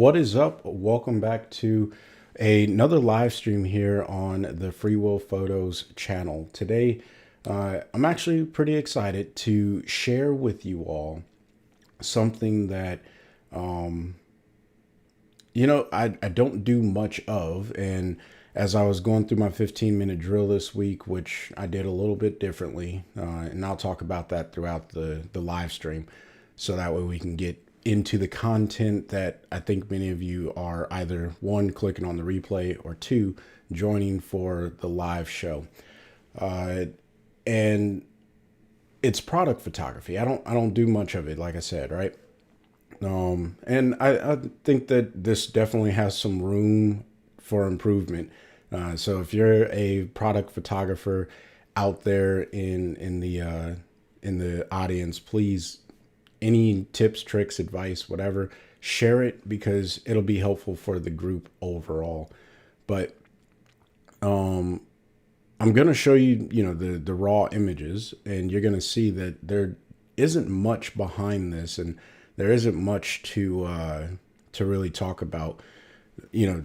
What is up? Welcome back to another live stream here on the Free Will Photos channel. Today, I'm actually pretty excited to share with you all something that, I don't do much of. And as I was going through my 15-minute drill this week, which I did a little bit differently, and I'll talk about that throughout the live stream, so that way we can get into the content that I think many of you are either one, clicking on the replay, or two, joining for the live show. And it's product photography. I don't do much of it, like I said, right? And I think that this definitely has some room for improvement. So if you're a product photographer out there in the audience, please, any tips, tricks, advice, whatever, share it because it'll be helpful for the group overall. But I'm gonna show you, the raw images, and you're gonna see that there isn't much behind this, and there isn't much to really talk about.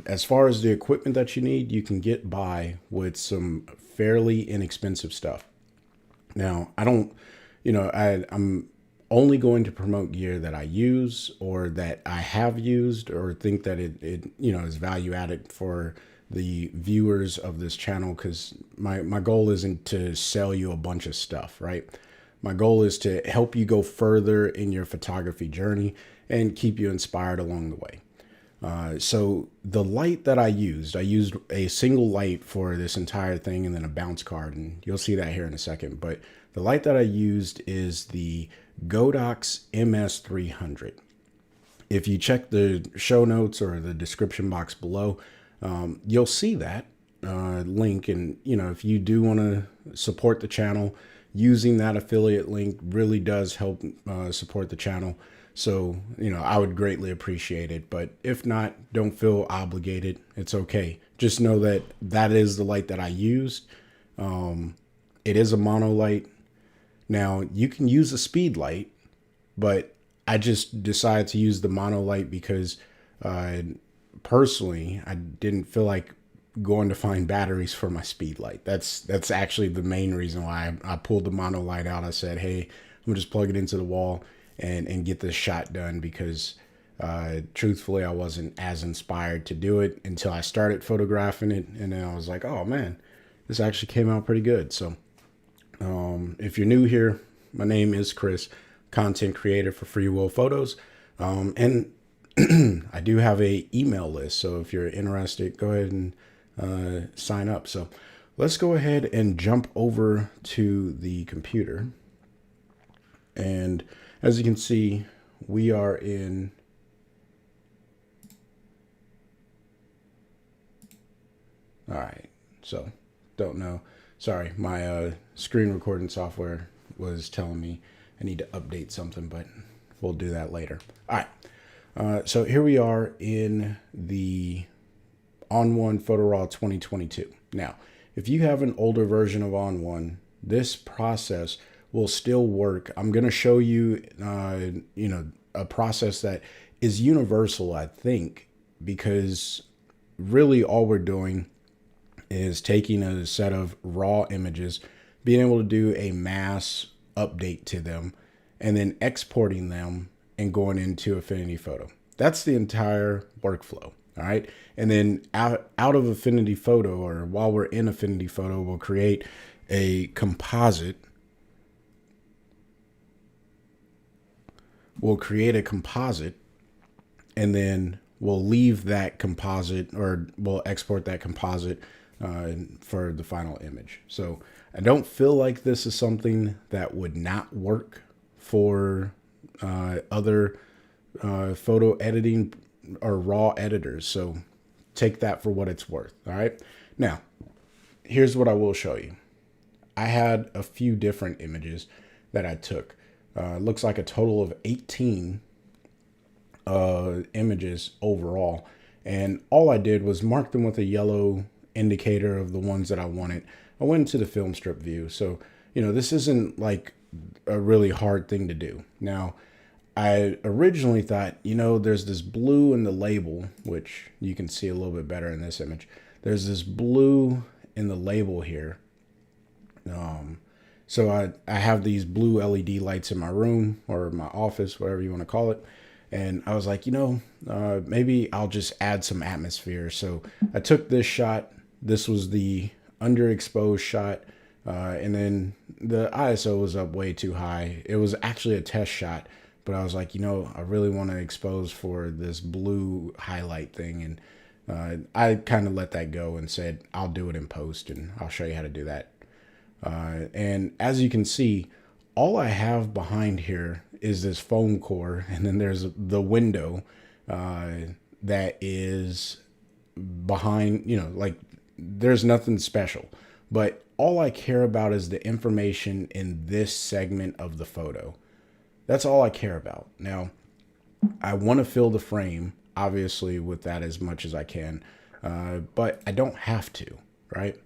As far as the equipment that you need, you can get by with some fairly inexpensive stuff. Now, I don't, I'm only going to promote gear that I use or that I have used or think that it is value added for the viewers of this channel, because my goal isn't to sell you a bunch of stuff, right? My goal is to help you go further in your photography journey and keep you inspired along the way. So the light that I used a single light for this entire thing and then a bounce card, and you'll see that here in a second. But the light that I used is the Godox MS300. If you check the show notes or the description box below, you'll see that link. And, if you do want to support the channel, using that affiliate link really does help support the channel. So, I would greatly appreciate it. But if not, don't feel obligated. It's okay. Just know that that is the light that I used. It is a mono light. Now, you can use a speed light, but I just decided to use the mono light because personally, I didn't feel like going to find batteries for my speed light. That's actually the main reason why I pulled the mono light out. I said, hey, I'm gonna just plug it into the wall and get this shot done, because truthfully, I wasn't as inspired to do it until I started photographing it. And then I was like, oh man, this actually came out pretty good. So if you're new here, my name is Chris, content creator for Free Will Photos. And I do have a email list. So if you're interested, go ahead and sign up. So let's go ahead and jump over to the computer. And as you can see, we are in all right. So don't know. Sorry, my screen recording software was telling me I need to update something, but we'll do that later. All right. So here we are in the ON1 PhotoRaw 2022. Now, if you have an older version of ON1, this process will still work. I'm going to show you, a process that is universal, I think, because really all we're doing is taking a set of raw images, being able to do a mass update to them, and then exporting them and going into Affinity Photo. That's the entire workflow. All right. And then out of Affinity Photo, or while we're in Affinity Photo, we'll create a composite. We'll create a composite, and then we'll leave that composite, or we'll export that composite for the final image. So I don't feel like this is something that would not work for other photo editing or raw editors. So take that for what it's worth. All right. Now, here's what I will show you. I had a few different images that I took. Looks like a total of 18 images overall. And all I did was mark them with a yellow indicator of the ones that I wanted. I went into the film strip view. So, this isn't like a really hard thing to do. Now, I originally thought, there's this blue in the label, which you can see a little bit better in this image. There's this blue in the label here. So I have these blue LED lights in my room or my office, whatever you want to call it. And I was like, maybe I'll just add some atmosphere. So I took this shot. This was the underexposed shot. And then the ISO was up way too high. It was actually a test shot, but I was like, I really want to expose for this blue highlight thing. And I kind of let that go and said, I'll do it in post and I'll show you how to do that. And as you can see, all I have behind here is this foam core, and then there's the window that is behind, like there's nothing special. But all I care about is the information in this segment of the photo. That's all I care about. Now, I want to fill the frame, obviously, with that as much as I can, but I don't have to, right?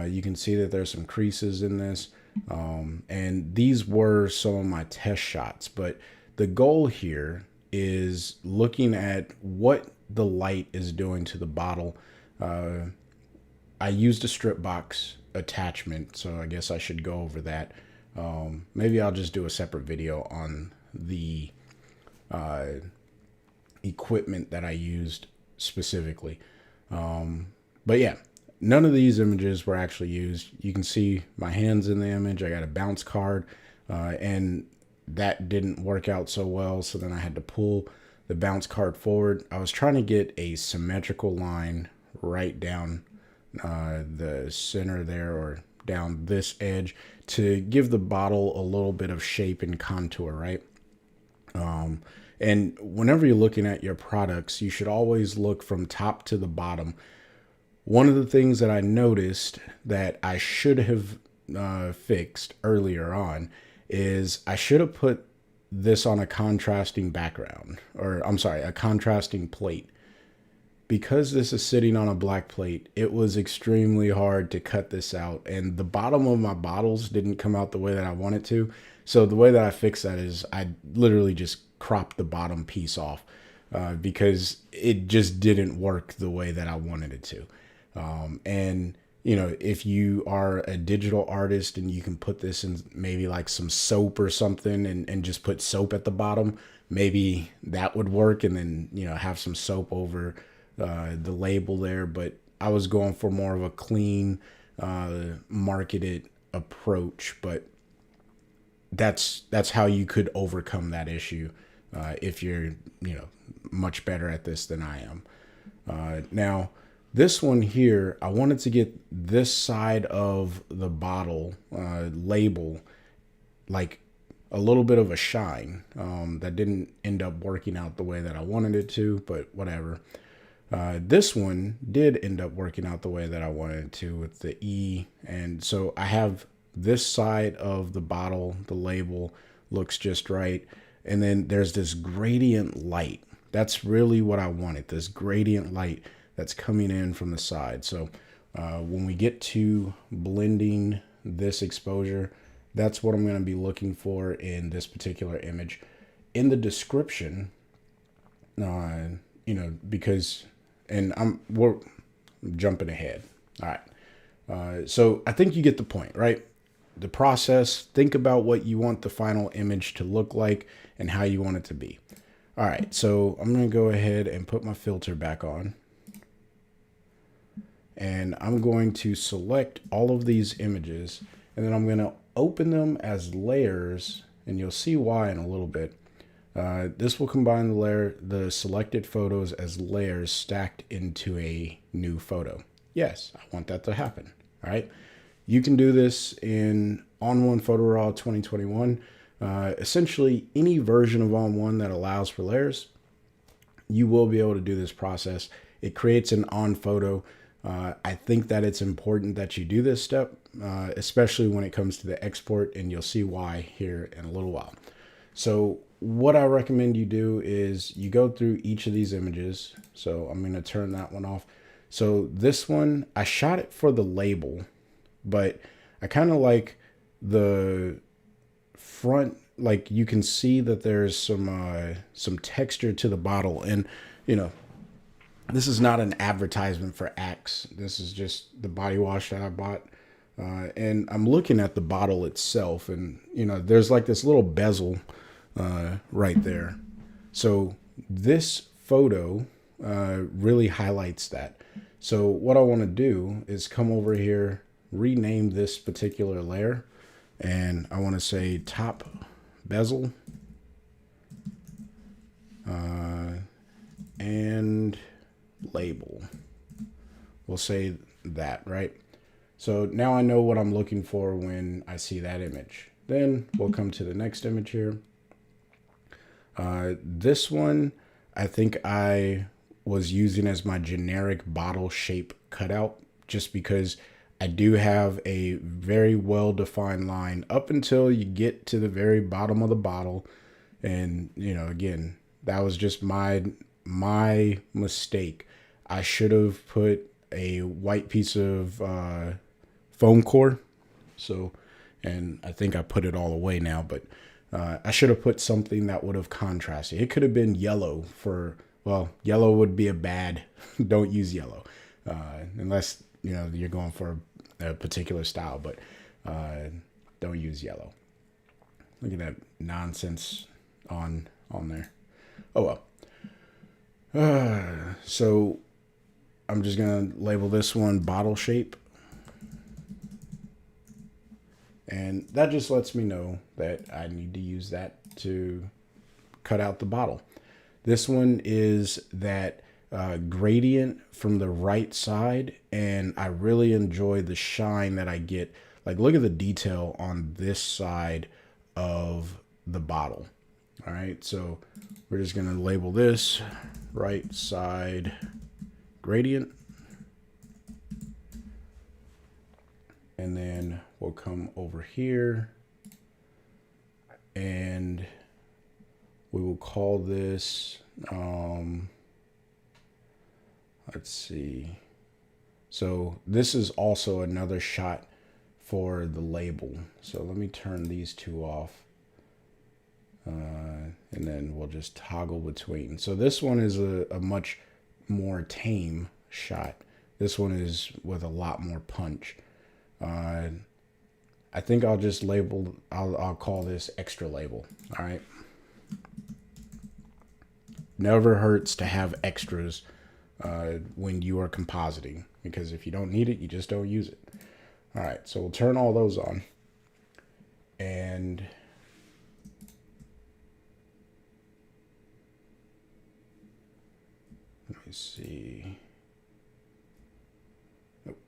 You can see that there's some creases in this, and these were some of my test shots, but the goal here is looking at what the light is doing to the bottle. I used a strip box attachment, so I guess I should go over that. Maybe I'll just do a separate video on the equipment that I used specifically. But yeah, none of these images were actually used. You can see my hands in the image. I got a bounce card, and that didn't work out so well. So then I had to pull the bounce card forward. I was trying to get a symmetrical line right down the center there, or down this edge, to give the bottle a little bit of shape and contour, right? And whenever you're looking at your products, you should always look from top to the bottom. One of the things that I noticed that I should have fixed earlier on is I should have put this on a contrasting background, or I'm sorry, a contrasting plate. Because this is sitting on a black plate, it was extremely hard to cut this out, and the bottom of my bottles didn't come out the way that I wanted to. So the way that I fixed that is I literally just cropped the bottom piece off because it just didn't work the way that I wanted it to. And if you are a digital artist and you can put this in maybe like some soap or something, and just put soap at the bottom, maybe that would work, and then have some soap over the label there. But I was going for more of a clean marketed approach, but that's how you could overcome that issue if you're much better at this than I am. Now this one here, I wanted to get this side of the bottle label like a little bit of a shine. That didn't end up working out the way that I wanted it to, but whatever. This one did end up working out the way that I wanted it to with the E. And so I have this side of the bottle, the label looks just right. And then there's this gradient light. That's really what I wanted, this gradient light that's coming in from the side. So when we get to blending this exposure, that's what I'm going to be looking for in this particular image. In the description, because, and we're jumping ahead. All right. So I think you get the point, right? The process, think about what you want the final image to look like and how you want it to be. All right. So I'm going to go ahead and put my filter back on. And I'm going to select all of these images, and then I'm going to open them as layers, and you'll see why in a little bit. This will combine the selected photos as layers stacked into a new photo. Yes, I want that to happen. All right. You can do this in ON1 Photo Raw 2021. Essentially, any version of ON1 that allows for layers, you will be able to do this process. It creates an on photo. I think that it's important that you do this step, especially when it comes to the export, and you'll see why here in a little while. So what I recommend you do is you go through each of these images. So I'm going to turn that one off. So this one, I shot it for the label, but I kind of like the front like you can see that there's some texture to the bottle, and you know, this is not an advertisement for Axe. This is just the body wash that I bought. And I'm looking at the bottle itself, and you know, there's like this little bezel right there. So this photo really highlights that. So what I want to do is come over here, rename this particular layer, and I want to say top bezel and label. We'll say that, right? So now I know what I'm looking for when I see that image. Then we'll come to the next image here. This one, I think I was using as my generic bottle shape cutout, just because I do have a very well-defined line up until you get to the very bottom of the bottle. And, you know, again, that was just my mistake. I should have put a white piece of foam core. So, and I think I put it all away now, but I should have put something that would have contrasted. It could have been yellow for, well, yellow would be a bad, don't use yellow. Unless, you know, you're going for a particular style, but don't use yellow. Look at that nonsense on there. Oh well. So I'm just gonna label this one bottle shape, and that just lets me know that I need to use that to cut out the bottle. This one is that gradient from the right side, and I really enjoy the shine that I get. Like, look at the detail on this side of the bottle. All right, so we're just gonna label this right side gradient, and then we'll come over here and we will call this let's see. So this is also another shot for the label. So let me turn these two off. And then we'll just toggle between. So this one is a much more tame shot. This one is with a lot more punch. I think I'll just label, I'll call this extra label. All right. Never hurts to have extras when you are compositing, because if you don't need it, you just don't use it. All right, so we'll turn all those on. And let me see. Nope.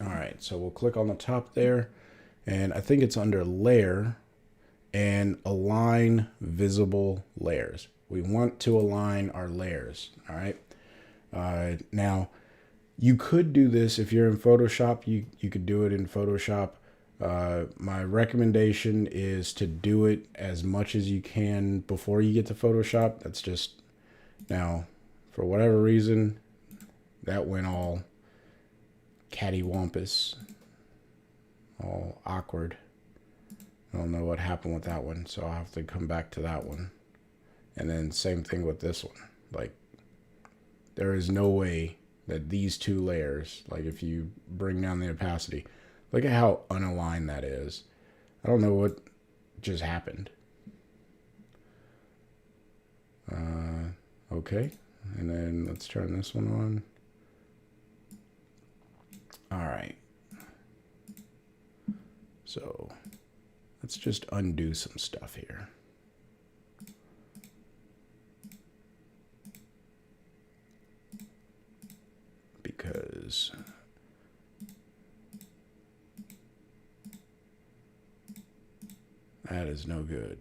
All right, so we'll click on the top there, and I think it's under layer and align visible layers. We want to align our layers. All right. Now, you could do this if you're in Photoshop. You could do it in Photoshop. My recommendation is to do it as much as you can before you get to Photoshop. That's just, now, for whatever reason, that went all cattywampus, all awkward. I don't know what happened with that one, so I'll have to come back to that one. And then same thing with this one. Like, there is no way that these two layers, like if you bring down the opacity, look at how unaligned that is. I don't know what just happened. Okay, and then let's turn this one on. All right. So let's just undo some stuff here. Because that is no good.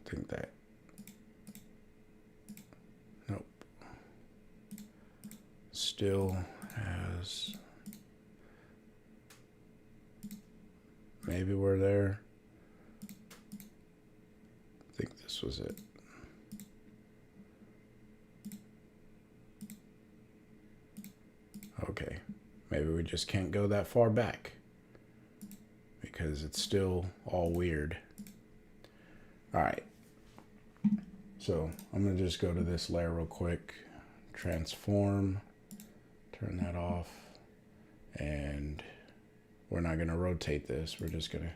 I think that, nope. Still has, maybe we're there. I think this was it. Okay, maybe we just can't go that far back because it's still all weird. All right, so I'm gonna just go to this layer real quick, transform, turn that off, and we're not gonna rotate this. We're just gonna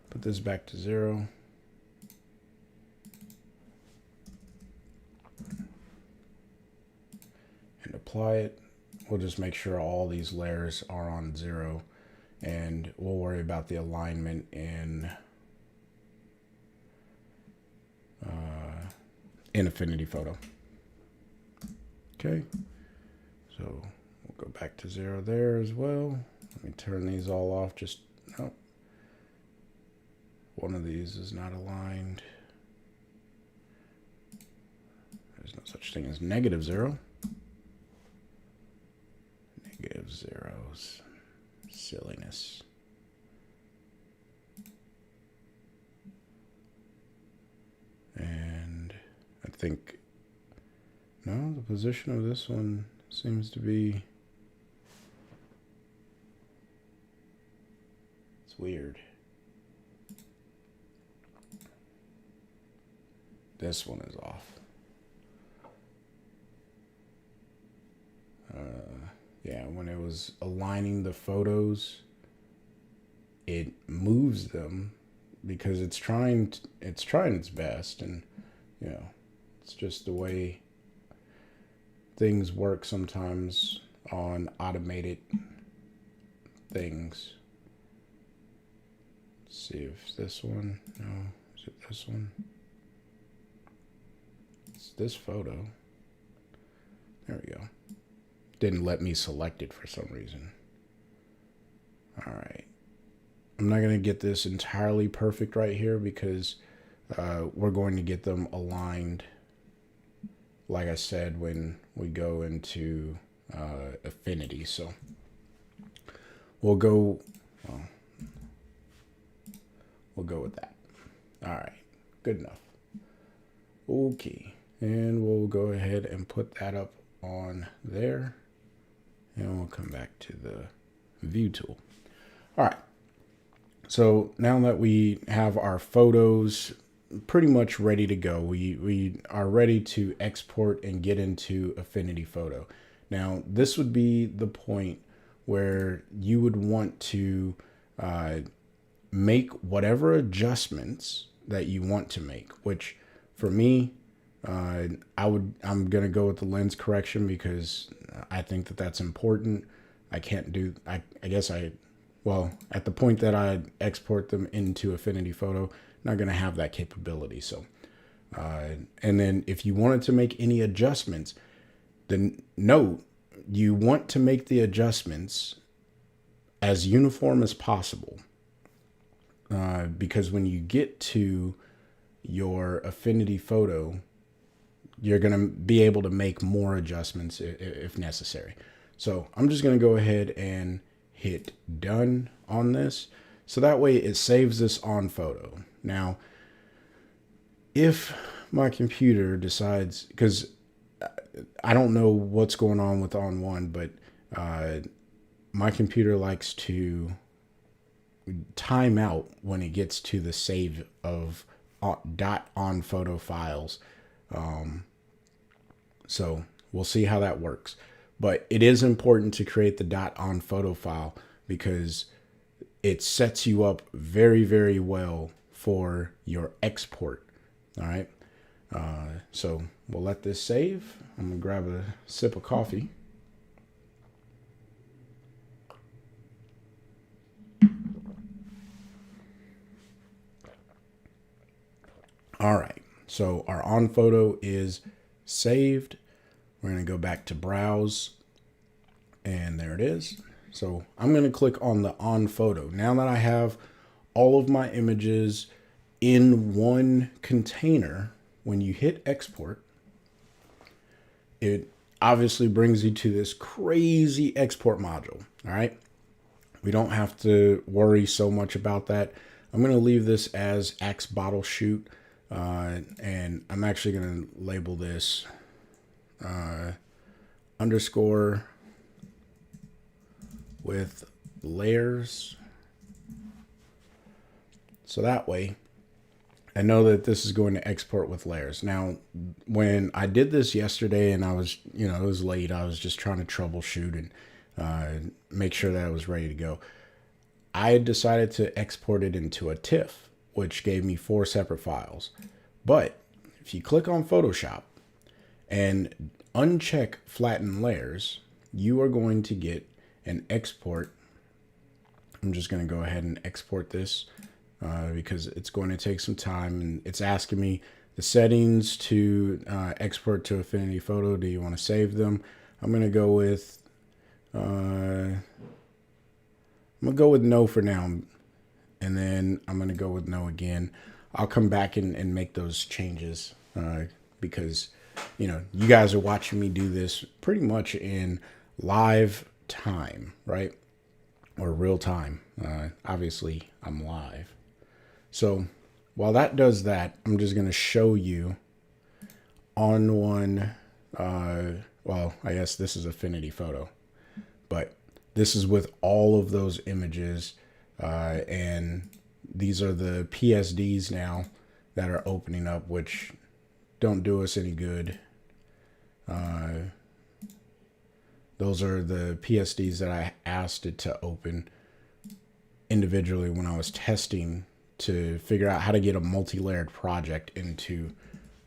put this back to 0. And apply it. We'll just make sure all these layers are on 0, and we'll worry about the alignment in Affinity Photo. Okay, so we'll go back to 0 there as well. Let me turn these all off. Just no. One of these is not aligned. There's no such thing as -0. Negative zeros. Silliness. And I think, no, the position of this one seems to be, it's weird. This one is off. Yeah, when it was aligning the photos, it moves them because it's trying its best, and you know, it's just the way things work sometimes on automated things. Let's see if this one, no, is it this one? It's this photo. There we go. Didn't let me select it for some reason. All right. I'm not going to get this entirely perfect right here because we're going to get them aligned, like I said, when we go into Affinity. So we'll go with that. All right. Good enough. Okay. And we'll go ahead and put that up on there. And we'll come back to the view tool. All right. So now that we have our photos pretty much ready to go, we are ready to export and get into Affinity Photo. Now, this would be the point where you would want to make whatever adjustments that you want to make, which for me, I'm going to go with the lens correction because I think that that's important. I can't do, I guess well, at the point that I export them into Affinity Photo, I'm not going to have that capability. So, and then if you wanted to make any adjustments, then note, you want to make the adjustments as uniform as possible. Because when you get to your Affinity Photo, you're going to be able to make more adjustments if necessary. So I'm just going to go ahead and hit done on this. So that way it saves this on photo. Now, if my computer decides, because I don't know what's going on with ON1, but my computer likes to time out when it gets to the save of .on photo files. So we'll see how that works. But it is important to create the .on photo file because it sets you up very, very well for your export. All right. So we'll let this save. I'm going to grab a sip of coffee. All right. So our on photo is saved. We're going to go back to browse, and there it is. So I'm going to click on the on photo. Now that I have all of my images in one container, when you hit export, it obviously brings you to this crazy export module. All right. We don't have to worry so much about that. I'm going to leave this as Axe Bottle Shoot. And I'm actually going to label this underscore with layers. So that way I know that this is going to export with layers. Now, when I did this yesterday and I was, it was late, I was just trying to troubleshoot and make sure that I was ready to go. I decided to export it into a TIFF, which gave me 4 separate files. But if you click on Photoshop and uncheck flatten layers, you are going to get an export. I'm just going to go ahead and export this because it's going to take some time, and it's asking me the settings to export to Affinity Photo. Do you want to save them? I'm going to go with no for now, and then I'm going to go with no again. I'll come back and make those changes because you guys are watching me do this pretty much in live time, right? Or real time. Obviously, I'm live. So while that does that, I'm just going to show you ON1. Well, I guess this is Affinity Photo, but this is with all of those images, and these are the PSDs now that are opening up, which don't do us any good. Those are the PSDs that I asked it to open individually when I was testing to figure out how to get a multi-layered project into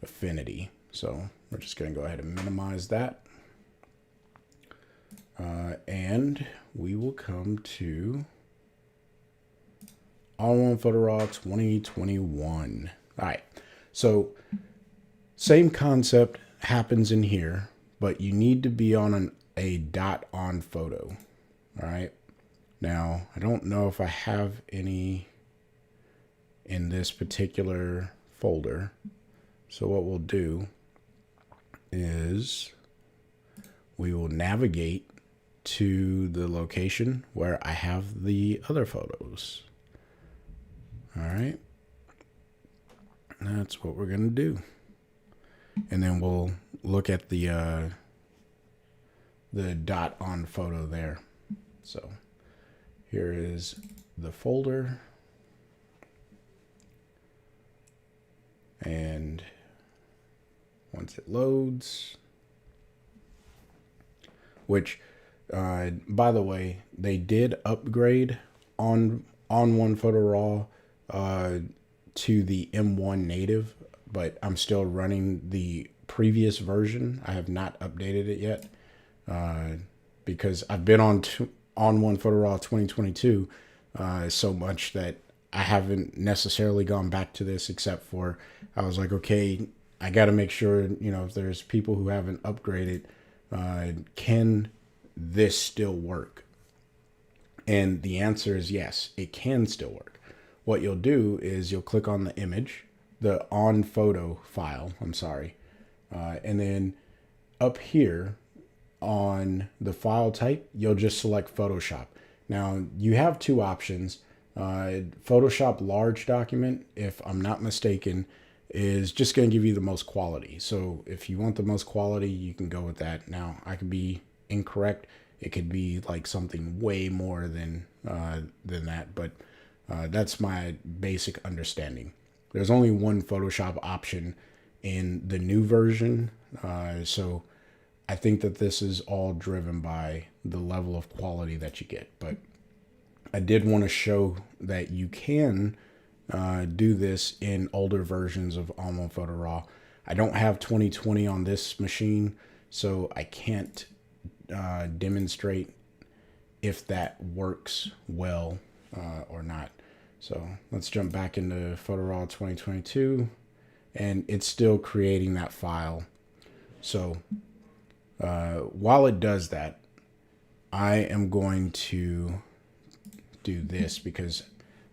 Affinity. So we're just going to go ahead and minimize that. And we will come to ON1 Photo Raw 2021. All right. So same concept happens in here, but you need to be on a dot on photo. All right. Now, I don't know if I have any in this particular folder. So what we'll do is we will navigate to the location where I have the other photos. All right. That's what we're going to do. And then we'll look at the dot on photo there. So here is the folder. And once it loads, which, by the way, they did upgrade ON1 Photo Raw to the M1 native, but I'm still running the previous version. I have not updated it yet because I've been on ON1 Photo Raw 2022 so much that I haven't necessarily gone back to this, except for I was like, okay, I got to make sure, if there's people who haven't upgraded, can this still work? And the answer is yes, it can still work. What you'll do is you'll click on the image, the on photo file, and then up here on the file type, you'll just select Photoshop. Now, you have 2 options. Photoshop large document, if I'm not mistaken, is just going to give you the most quality. So if you want the most quality, you can go with that. Now, I could be incorrect. It could be like something way more than that, but that's my basic understanding. There's only one Photoshop option in the new version, so I think that this is all driven by the level of quality that you get. But I did want to show that you can do this in older versions of ON1 Photo Raw. I don't have 2020 on this machine, so I can't demonstrate if that works well or not. So let's jump back into Photo Raw 2022, and it's still creating that file. So while it does that, I am going to do this because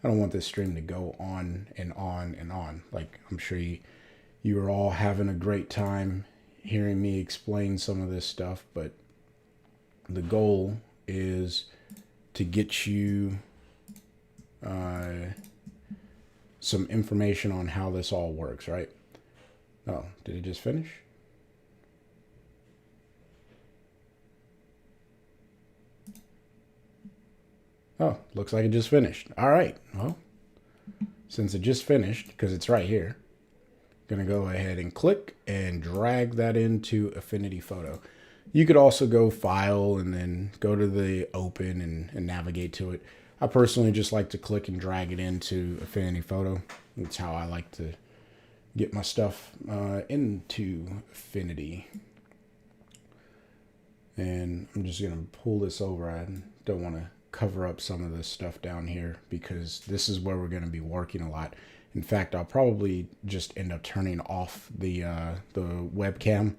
I don't want this stream to go on and on and on. Like, I'm sure you are all having a great time hearing me explain some of this stuff, but the goal is to get you some information on how this all works, right? Oh, did it just finish? Oh, looks like it just finished. All right. Well, since it just finished, because it's right here, I'm going to go ahead and click and drag that into Affinity Photo. You could also go File and then go to the Open and navigate to it. I personally just like to click and drag it into Affinity Photo. That's how I like to get my stuff into Affinity. And I'm just going to pull this over. I don't want to cover up some of this stuff down here because this is where we're going to be working a lot. In fact, I'll probably just end up turning off the webcam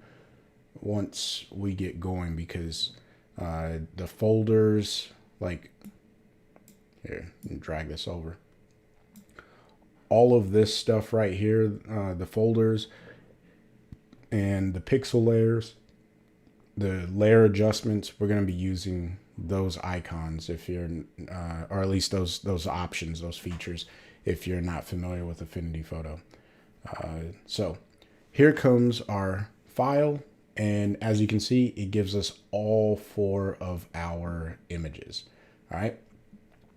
once we get going because the folders, like, here, drag this over. All of this stuff right here, the folders and the pixel layers, the layer adjustments, we're going to be using those icons if you're, or at least those options, those features, if you're not familiar with Affinity Photo. So here comes our file. And as you can see, it gives us all 4 of our images. All right.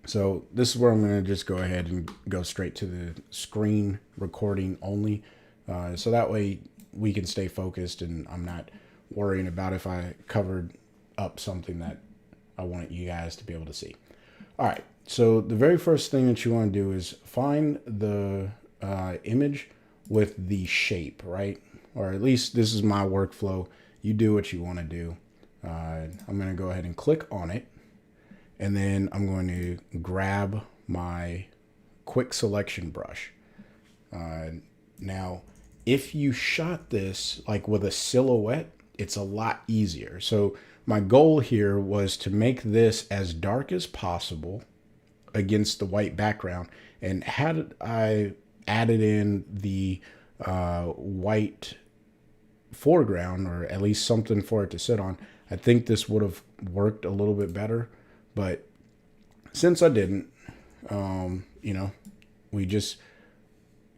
So this is where I'm going to just go ahead and go straight to the screen recording only. So that way we can stay focused and I'm not worrying about if I covered up something that I want you guys to be able to see. All right. So the very first thing that you want to do is find the image with the shape, right? Or at least this is my workflow. You do what you want to do. I'm going to go ahead and click on it. And then I'm going to grab my quick selection brush. Now, if you shot this like with a silhouette, it's a lot easier. So my goal here was to make this as dark as possible against the white background. And had I added in the white foreground, or at least something for it to sit on, I think this would have worked a little bit better. But since I didn't, we just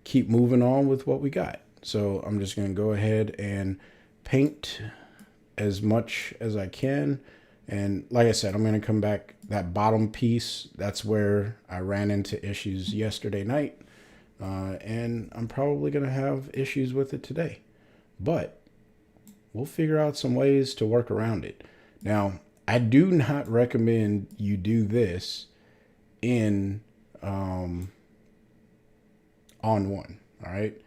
keep moving on with what we got. So I'm just going to go ahead and paint as much as I can. And like I said, I'm going to come back that bottom piece. That's where I ran into issues yesterday night. And I'm probably going to have issues with it today. But we'll figure out some ways to work around it. Now, I do not recommend you do this in ON1. All right.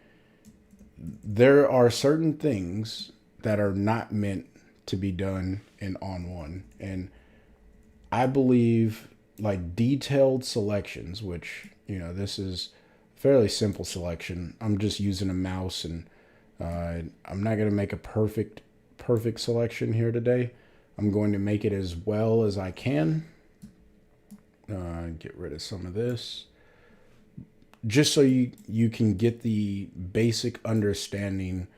There are certain things that are not meant to be done in ON1. And I believe like detailed selections, which, this is fairly simple selection. I'm just using a mouse and I'm not going to make a perfect selection here today. I'm going to make it as well as I can. Get rid of some of this. Just so you can get the basic understanding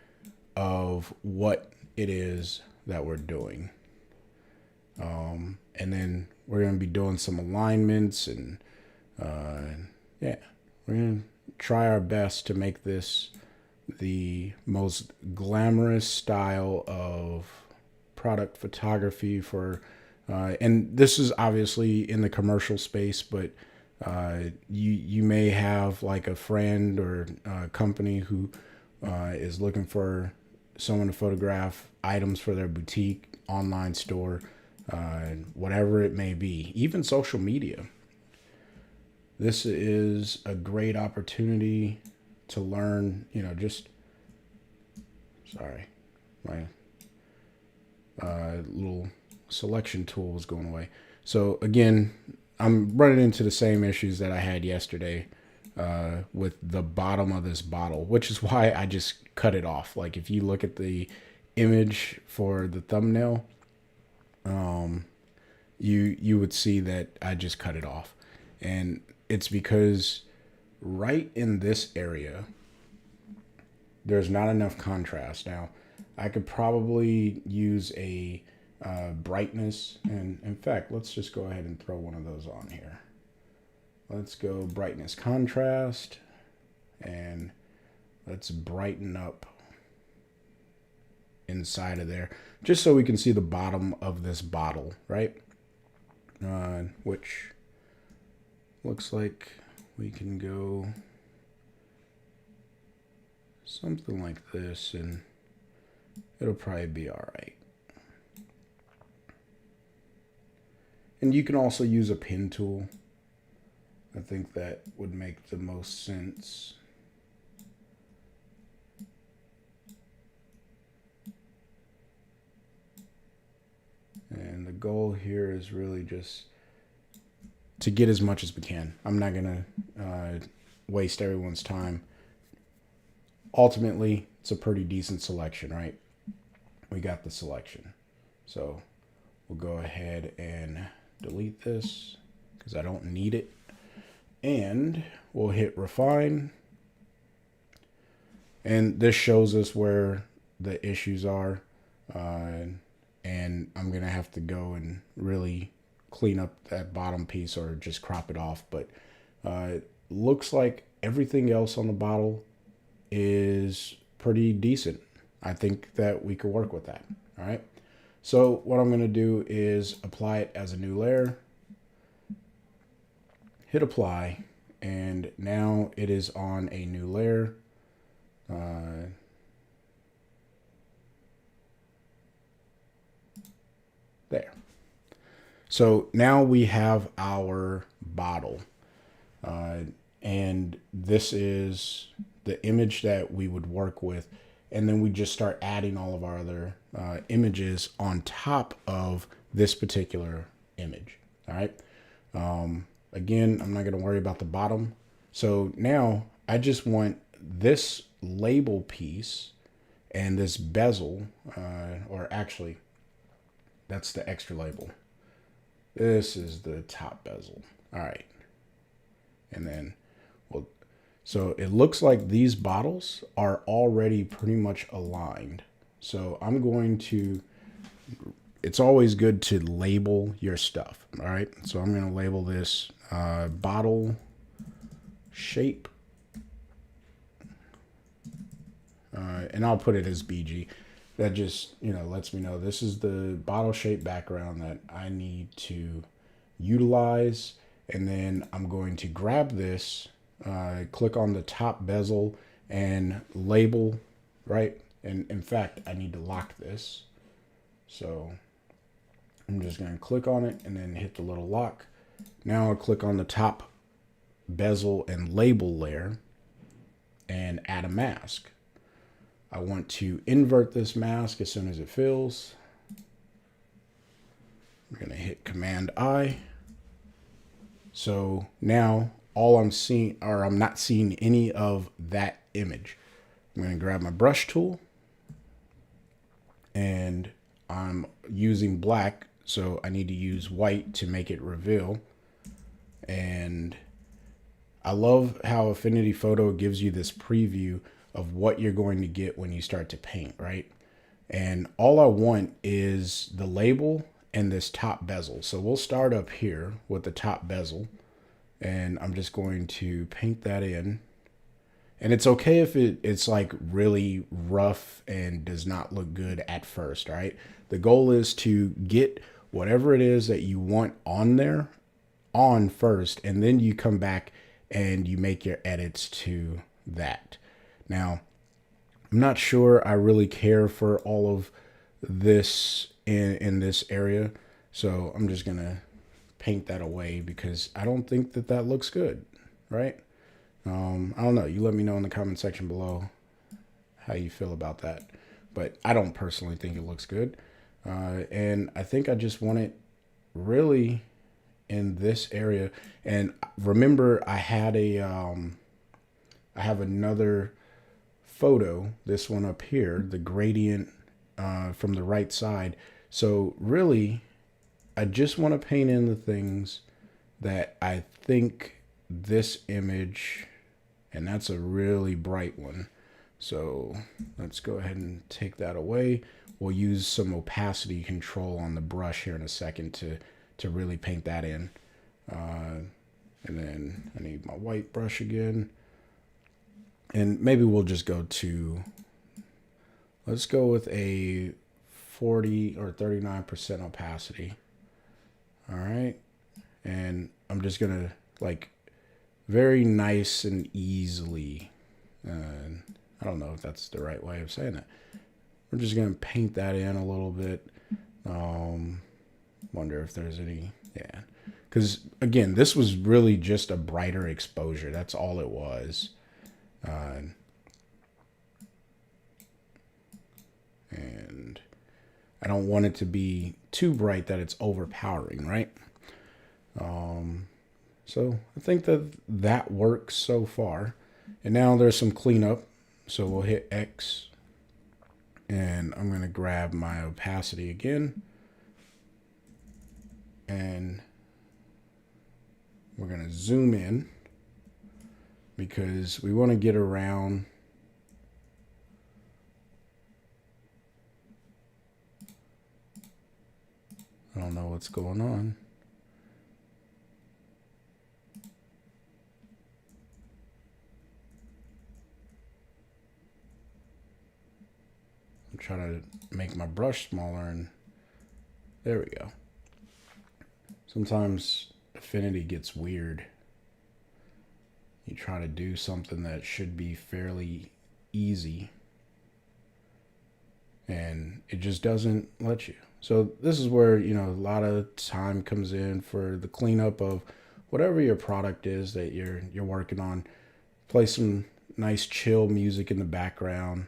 of what it is that we're doing. And then we're going to be doing some alignments and we're going to try our best to make this the most glamorous style of product photography for and this is obviously in the commercial space, but you may have like a friend or a company who is looking for someone to photograph items for their boutique, online store, whatever it may be, even social media. This is a great opportunity to learn, sorry, my little selection tool was going away. So again, I'm running into the same issues that I had yesterday with the bottom of this bottle, which is why I just cut it off. Like if you look at the image for the thumbnail, you would see that I just cut it off. And it's because right in this area, there's not enough contrast. Now, I could probably use a brightness. And in fact, let's just go ahead and throw one of those on here. Let's go brightness contrast. And let's brighten up inside of there. Just so we can see the bottom of this bottle, right? Which looks like we can go something like this and it'll probably be all right. And you can also use a pen tool. I think that would make the most sense. And the goal here is really just to get as much as we can. I'm not going to waste everyone's time. Ultimately, it's a pretty decent selection, right? We got the selection. So we'll go ahead and delete this because I don't need it. And we'll hit refine. And this shows us where the issues are. And I'm going to have to go and really clean up that bottom piece or just crop it off. But it looks like everything else on the bottle is pretty decent. I think that we could work with that. All right. So what I'm going to do is apply it as a new layer. Hit apply. And now it is on a new layer. There. So now we have our bottle. And this is the image that we would work with. And then we just start adding all of our other images on top of this particular image. All right. Again, I'm not going to worry about the bottom. So now I just want this label piece and this bezel, or actually, that's the extra label. This is the top bezel. All right. And then, well, so it looks like these bottles are already pretty much aligned. So I'm going to, it's always good to label your stuff. All right. So I'm going to label this bottle shape. And I'll put it as BG. That just, lets me know this is the bottle shape background that I need to utilize. And then I'm going to grab this, click on the top bezel and label, right? And in fact, I need to lock this. So I'm just going to click on it and then hit the little lock. Now I'll click on the top bezel and label layer and add a mask. I want to invert this mask as soon as it fills. I'm going to hit Command I. So now all I'm seeing, or I'm not seeing any of that image. I'm going to grab my brush tool and I'm using black. So I need to use white to make it reveal. And I love how Affinity Photo gives you this preview of what you're going to get when you start to paint, right? And all I want is the label and this top bezel. So we'll start up here with the top bezel and I'm just going to paint that in. And it's okay if it's like really rough and does not look good at first, right? The goal is to get whatever it is that you want on there on first, and then you come back and you make your edits to that. Now, I'm not sure I really care for all of this in this area, so I'm just gonna paint that away because I don't think that that looks good, right? I don't know. You let me know in the comment section below how you feel about that, but I don't personally think it looks good, and I think I just want it really in this area. And remember, I had I have another photo, this one up here, the gradient from the right side. So really, I just want to paint in the things that I think this image, and that's a really bright one. So let's go ahead and take that away. We'll use some opacity control on the brush here in a second to really paint that in. And then I need my white brush again. And maybe we'll just go to, let's go with a 40 or 39% opacity. All right. And I'm just going to like very nice and easily. I don't know if that's the right way of saying that. We're just going to paint that in a little bit. Wonder if there's any, yeah. Because, again, this was really just a brighter exposure. That's all it was. And I don't want it to be too bright that it's overpowering, right? So I think that works so far. And now there's some cleanup. So we'll hit X. And I'm going to grab my opacity again. And we're going to zoom in because we want to get around I don't know what's going on. I'm trying to make my brush smaller and there we go. Sometimes Affinity gets weird. You try to do something that should be fairly easy and it just doesn't let you. So this is where, you know, a lot of time comes in for the cleanup of whatever your product is that you're working on. Play some nice chill music in the background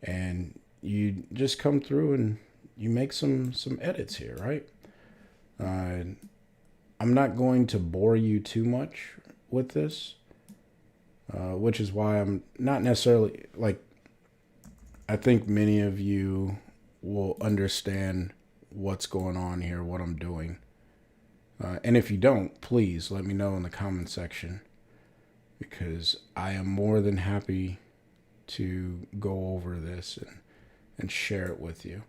and you just come through and you make some edits here, right? I'm not going to bore you too much with this, which is why I'm not necessarily like, I think many of you will understand what's going on here, what I'm doing. And if you don't, please let me know in the comment section because I am more than happy to go over this and share it with you.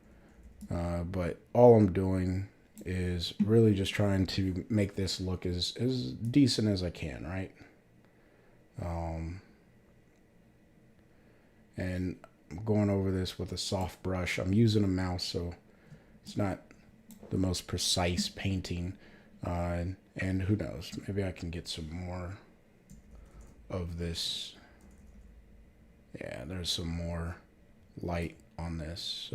But all I'm doing is really just trying to make this look as decent as I can, right? And I'm going over this with a soft brush. I'm using a mouse, so it's not the most precise painting. And who knows, maybe I can get some more of this. Yeah, there's some more light on this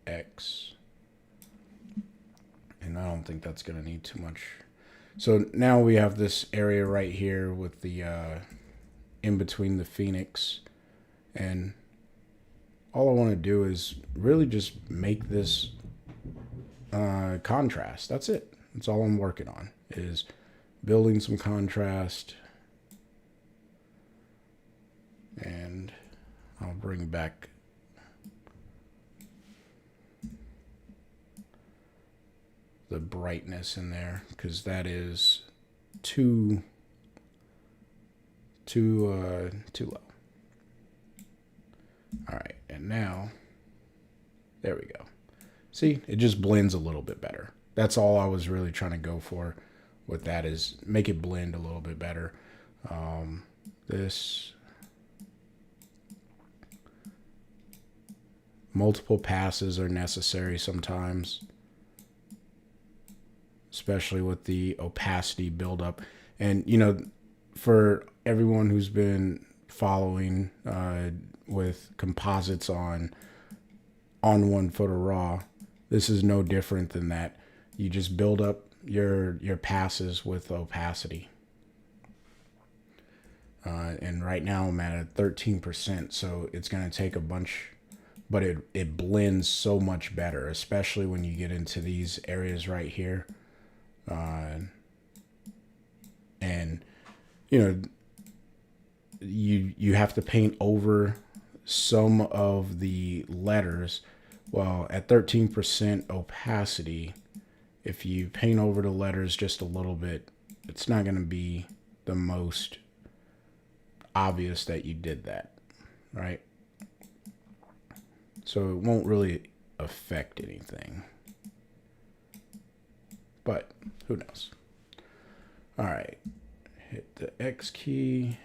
X. And I don't think that's going to need too much. So now we have this area right here with the in between the Phoenix. And all I want to do is really just make this contrast. That's it. That's all I'm working on is building some contrast. And I'll bring back the brightness in there because that is too low. All right, and now there we go. See, it just blends a little bit better. That's all I was really trying to go for with that is make it blend a little bit better. This multiple passes are necessary sometimes, especially with the opacity buildup. And, you know, for everyone who's been following with composites on ON1 Photo Raw, this is no different than that. You just build up your passes with opacity. And right now I'm at 13%, so it's going to take a bunch, but it blends so much better, especially when you get into these areas right here. And you know, you have to paint over some of the letters. Well, at 13% opacity, if you paint over the letters just a little bit, it's not going to be the most obvious that you did that, right? So it won't really affect anything. But who knows? All right, hit the X key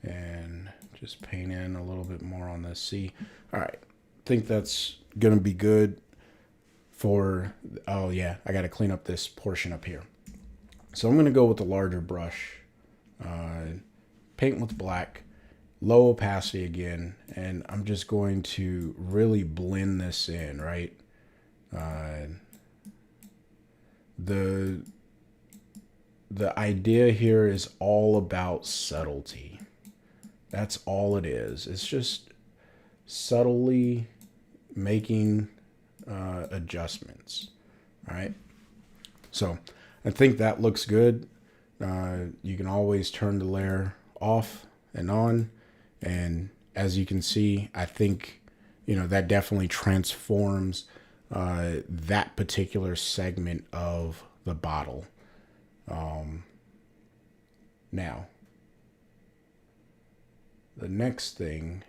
and just paint in a little bit more on this C. All right, think that's gonna be good for, oh yeah, I gotta clean up this portion up here. So I'm going to go with the larger brush, paint with black, low opacity again, and I'm just going to really blend this in, right? The idea here is all about subtlety. That's all it is. It's just subtly making adjustments, right? So I think that looks good. You can always turn the layer off and on. And as you can see, I think, that definitely transforms that particular segment of the bottle. Now, the next thing,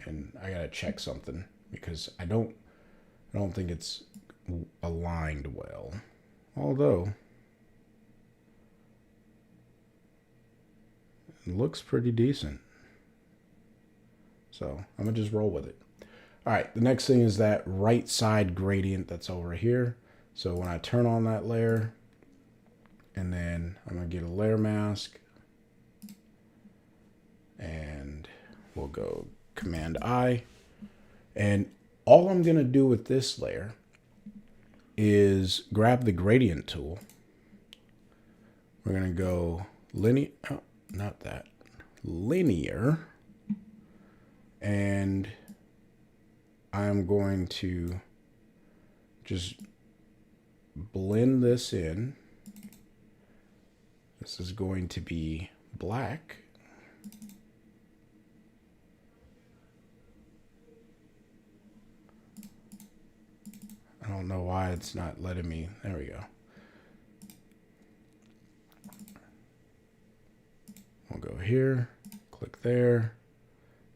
and I gotta check something because I don't think it's aligned well. Although it looks pretty decent. So I'm gonna just roll with it. All right, the next thing is that right side gradient that's over here. So when I turn on that layer, and then I'm gonna get a layer mask, and we'll go Command I. And all I'm gonna do with this layer is grab the gradient tool. We're gonna go linear, oh, not that, linear, and I'm going to just blend this in. This is going to be black. I don't know why it's not letting me. There we go. We'll go here, click there,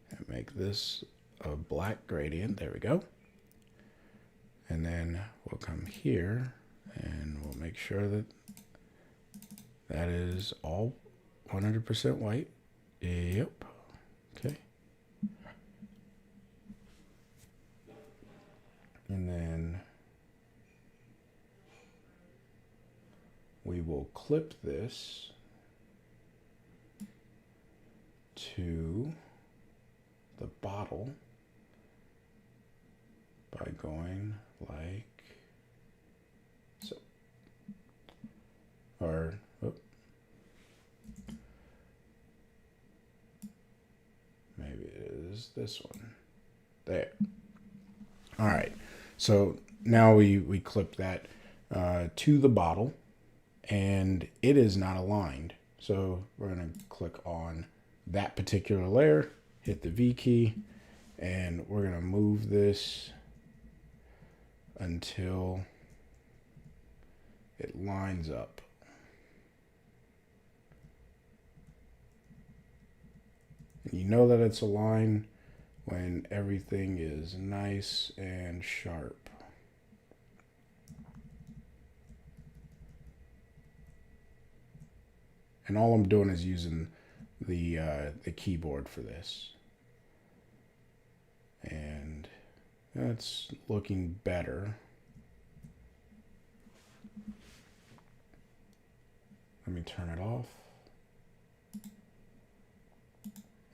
and make this a black gradient. There we go. And then we'll come here and we'll make sure that that is all 100% white. Yep. Okay. And then we will clip this to the bottle by going like so. Or maybe it is this one. There. All right. So now we clip that to the bottle, and it is not aligned. So we're going to click on that particular layer, hit the V key, and we're going to move this until it lines up. And you know that it's aligned when everything is nice and sharp. And all I'm doing is using the keyboard for this. And that's looking better. Let me turn it off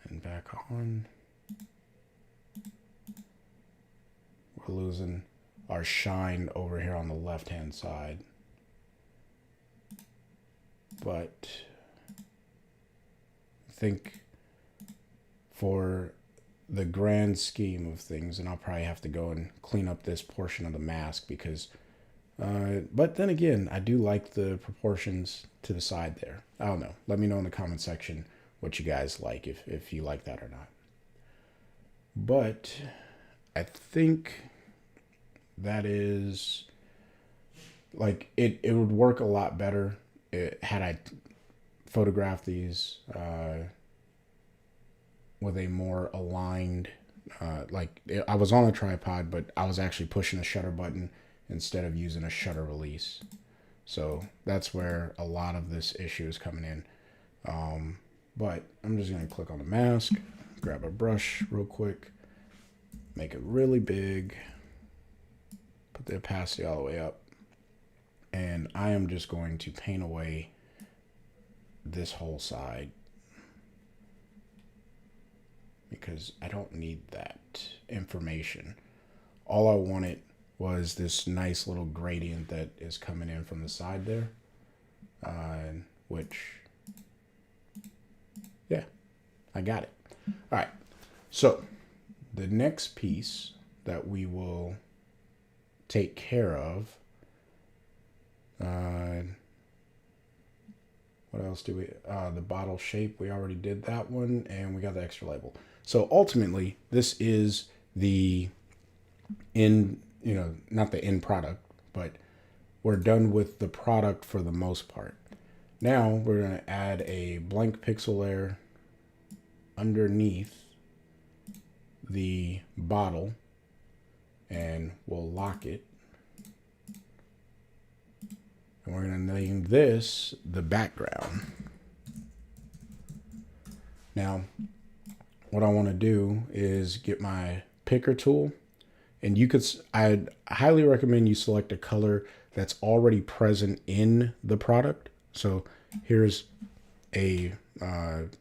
and back on. We're losing our shine over here on the left hand side, but I think for the grand scheme of things, and I'll probably have to go and clean up this portion of the mask because but then again, I do like the proportions to the side there. I don't know. Let me know in the comment section what you guys like, if you like that or not. But I think that is, like, it would work a lot better had I photographed these with a more aligned, I was on a tripod, but I was actually pushing the shutter button instead of using a shutter release. So that's where a lot of this issue is coming in. But I'm just going to click on the mask, grab a brush real quick, make it really big, put the opacity all the way up, And I am just going to paint away this whole side because I don't need that information. All I wanted was this nice little gradient that is coming in from the side there, which, yeah, I got it. All right, so the next piece that we will take care of, what else do we, the bottle shape, we already did that one, and we got the extra label. So ultimately, this is the end, not the end product, but we're done with the product for the most part. Now we're going to add a blank pixel layer underneath the bottle, and we'll lock it. And we're going to name this the background. Now, what I want to do is get my picker tool, and I'd highly recommend you select a color that's already present in the product. So here's a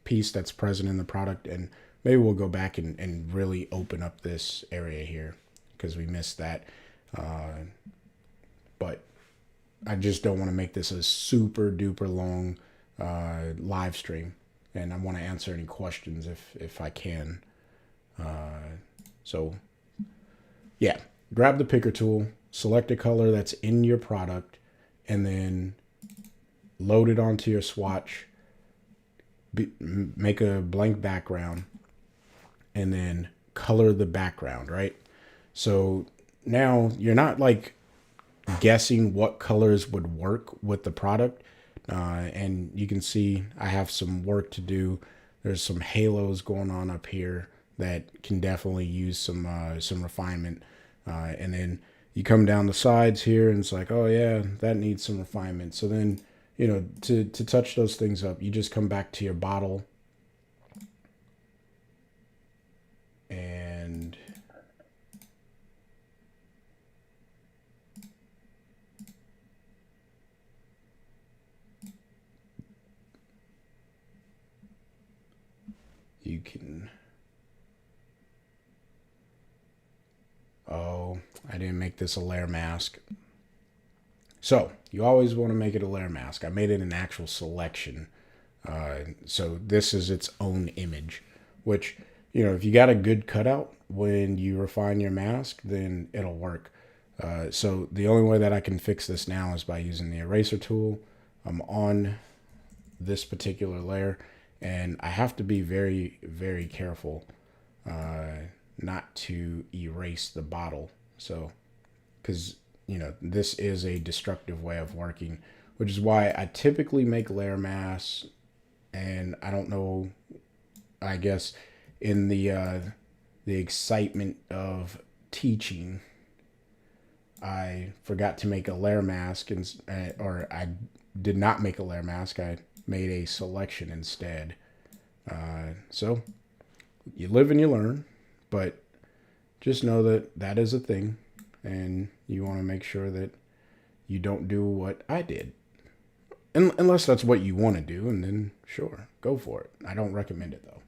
piece that's present in the product, and maybe we'll go back and really open up this area here because we missed that. But I just don't want to make this a super duper long live stream, and I want to answer any questions if I can. So yeah, grab the picker tool, select a color that's in your product, and then load it onto your swatch, make a blank background, and then color the background, right? So now you're not like guessing what colors would work with the product. And you can see I have some work to do. There's some halos going on up here that can definitely use some refinement. And then you come down the sides here and it's like, oh yeah, that needs some refinement. So then, to touch those things up, you just come back to your bottle and you can, oh, I didn't make this a layer mask. So you always want to make it a layer mask. I made it an actual selection. So this is its own image, which, if you got a good cutout when you refine your mask, then it'll work. So the only way that I can fix this now is by using the eraser tool. I'm on this particular layer, and I have to be very, very careful not to erase the bottle. So, because, this is a destructive way of working, which is why I typically make layer masks. And I don't know, I guess in the excitement of teaching, I forgot to make a layer mask, or I did not make a layer mask. I made a selection instead. So you live and you learn, but just know that that is a thing, and you want to make sure that you don't do what I did. Unless that's what you want to do, and then sure, go for it. I don't recommend it though.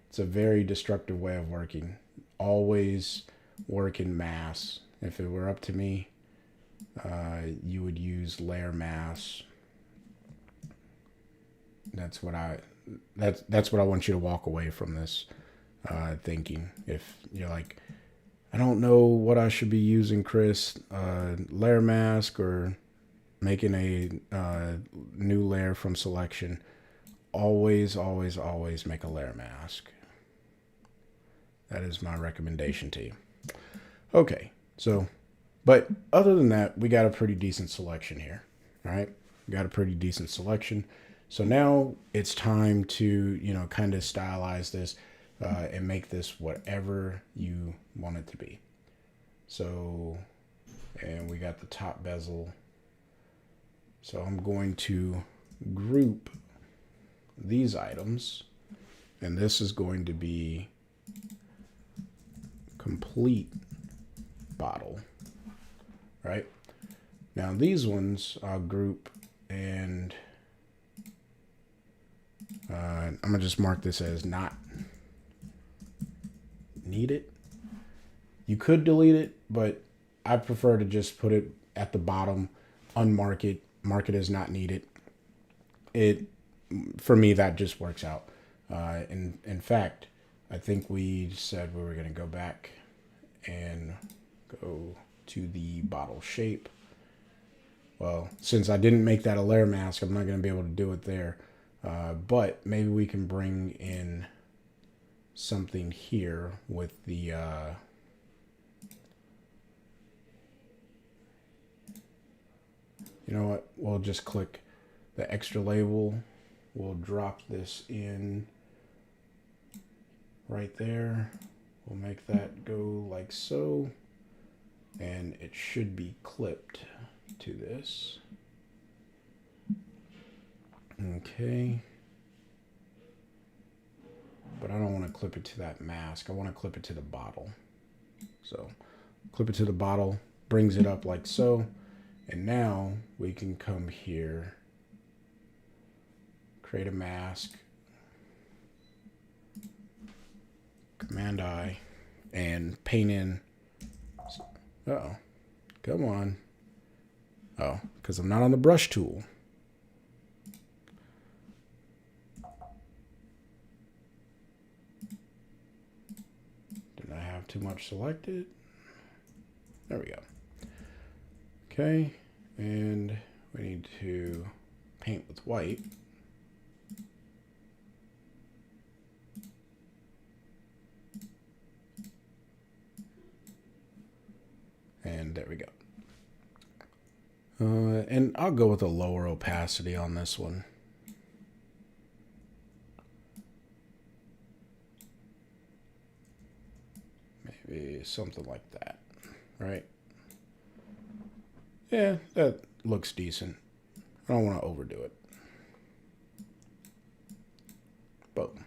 It's a very destructive way of working. Always work in mass. If it were up to me, you would use layer mass. That's what I want you to walk away from this thinking. If you're like, I don't know what I should be using, Chris, layer mask or making a new layer from selection, always make a layer mask. That is my recommendation to you. Okay, so, but other than that, we got a pretty decent selection here. All right, we got a pretty decent selection. So now it's time to, kind of stylize this and make this whatever you want it to be. So, and we got the top bezel. So I'm going to group these items, and this is going to be complete bottle, right? Now these ones I'll group, and I'm gonna just mark this as not needed. You could delete it, but I prefer to just put it at the bottom, unmark it, mark it as not needed. For me, that just works out. In fact, I think we said we were going to go back and go to the bottle shape. Well, since I didn't make that a layer mask, I'm not going to be able to do it there. But maybe we can bring in something here with the you know what, we'll just click the extra label. We'll drop this in right there. We'll make that go like so, and it should be clipped to this. Okay. But I don't want to clip it to that mask. I want to clip it to the bottle. So clip it to the bottle, brings it up like so. And now we can come here, create a mask, Command I, and paint in. Uh-oh, come on. Oh, because I'm not on the brush tool. Did I have too much selected? There we go. Okay, and we need to paint with white. And there we go. And I'll go with a lower opacity on this one. Maybe something like that, right? Yeah, that looks decent. I don't want to overdo it. Boom.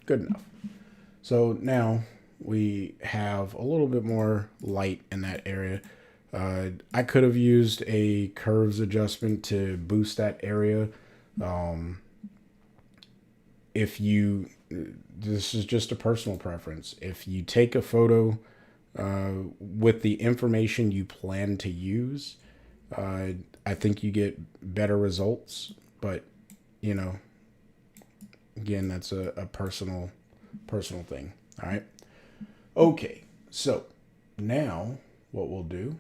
Good enough. So now we have a little bit more light in that area. I could have used a curves adjustment to boost that area. This is just a personal preference. If you take a photo with the information you plan to use, I think you get better results. But, you know, again, that's a personal thing. All right. Okay. So now what we'll do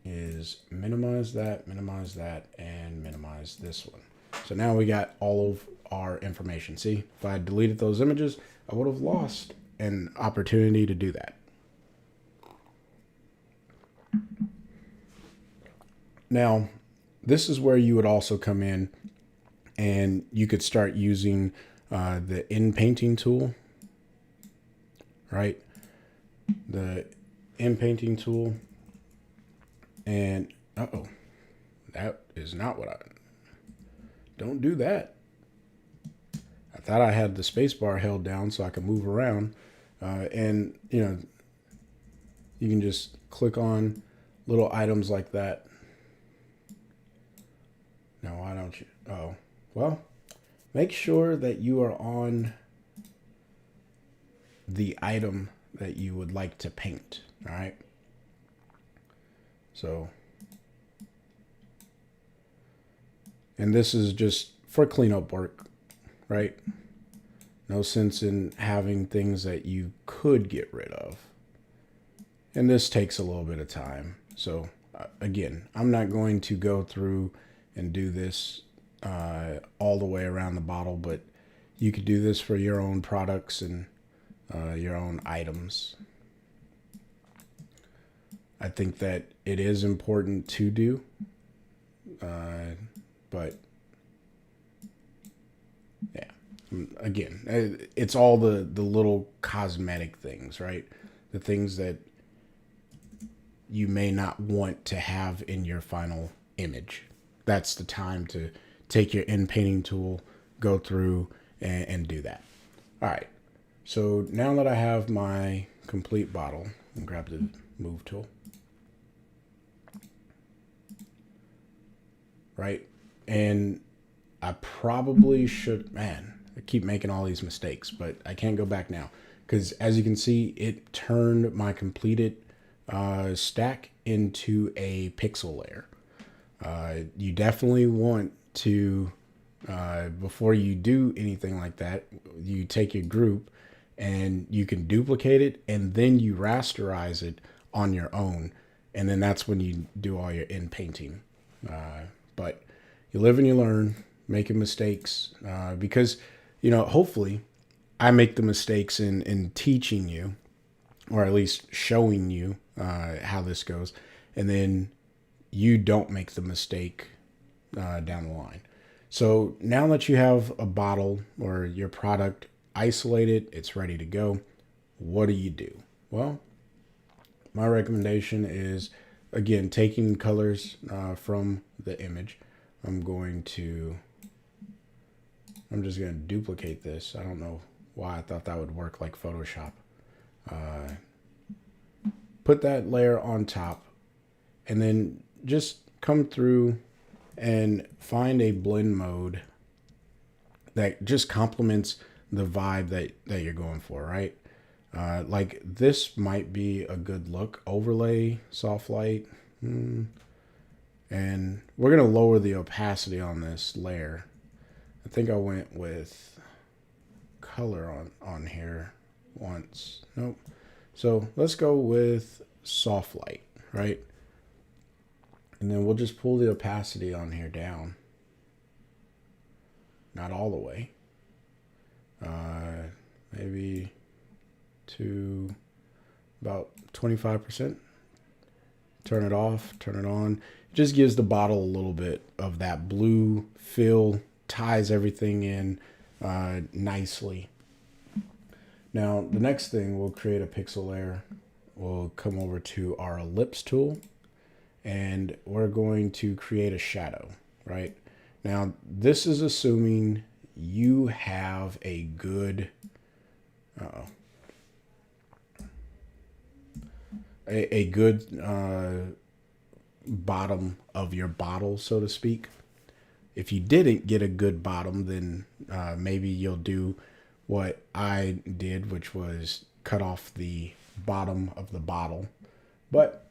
is minimize that, and minimize this one. So now we got all of our information. See, if I had deleted those images, I would have lost an opportunity to do that. Now, this is where you would also come in and you could start using the in-painting tool, right? The in-painting tool. And, uh-oh, that is not what don't do that. I thought I had the space bar held down so I could move around. And, you know, you can just click on little items like that. Now, why don't you? Oh, well, make sure that you are on the item that you would like to paint, all right? So, and this is just for cleanup work, right? No sense in having things that you could get rid of. And this takes a little bit of time. So again, I'm not going to go through and do this all the way around the bottle, but you could do this for your own products and your own items. I think that it is important to do, but yeah, again, it's all the little cosmetic things, right? The things that you may not want to have in your final image. That's the time to take your in-painting tool, go through and do that. All right, so now that I have my complete bottle, I'll grab the move tool. right? And I probably should, man, I keep making all these mistakes, but I can't go back now. Because as you can see, it turned my completed stack into a pixel layer. You definitely want to, before you do anything like that, you take your group and you can duplicate it and then you rasterize it on your own. And then that's when you do all your in painting. But you live and you learn, making mistakes, because, you know, hopefully I make the mistakes in teaching you, or at least showing you how this goes. And then you don't make the mistake down the line. So now that you have a bottle or your product isolated, it's ready to go, what do? Well, my recommendation is, again, taking colors from the image. I'm just going to duplicate this. I don't know why I thought that would work like Photoshop. Put that layer on top and then just come through and find a blend mode that just complements the vibe that you're going for, right? Like this might be a good look. Overlay, soft light. And we're going to lower the opacity on this layer. I think I went with color on here once. Nope. So let's go with soft light, right? And then we'll just pull the opacity on here down. Not all the way. Maybe to about 25%. Turn it off, turn it on. It just gives the bottle a little bit of that blue feel, ties everything in nicely. Now, the next thing, we'll create a pixel layer. We'll come over to our ellipse tool, and we're going to create a shadow, right? Now, this is assuming you have a good, a good bottom of your bottle, so to speak. If you didn't get a good bottom, then maybe you'll do what I did, which was cut off the bottom of the bottle. But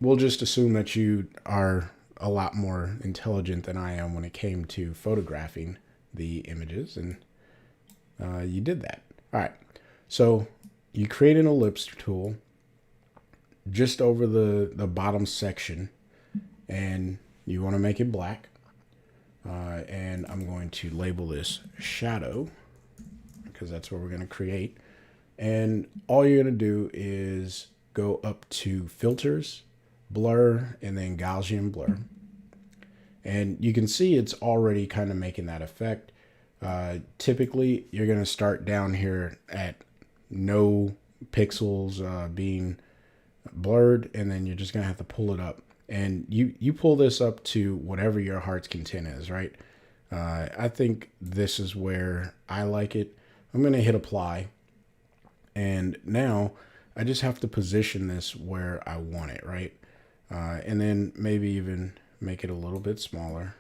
we'll just assume that you are a lot more intelligent than I am when it came to photographing the images, and you did that. All right, so you create an ellipse tool just over the bottom section, and you want to make it black. And I'm going to label this shadow because that's what we're going to create. And all you're going to do is go up to filters, blur, and then Gaussian blur. And you can see it's already kind of making that effect. Typically, you're going to start down here at no pixels being blurred, and then you're just going to have to pull it up. And you pull this up to whatever your heart's content is, right? I think this is where I like it. I'm going to hit apply. And now I just have to position this where I want it, right? And then maybe even make it a little bit smaller,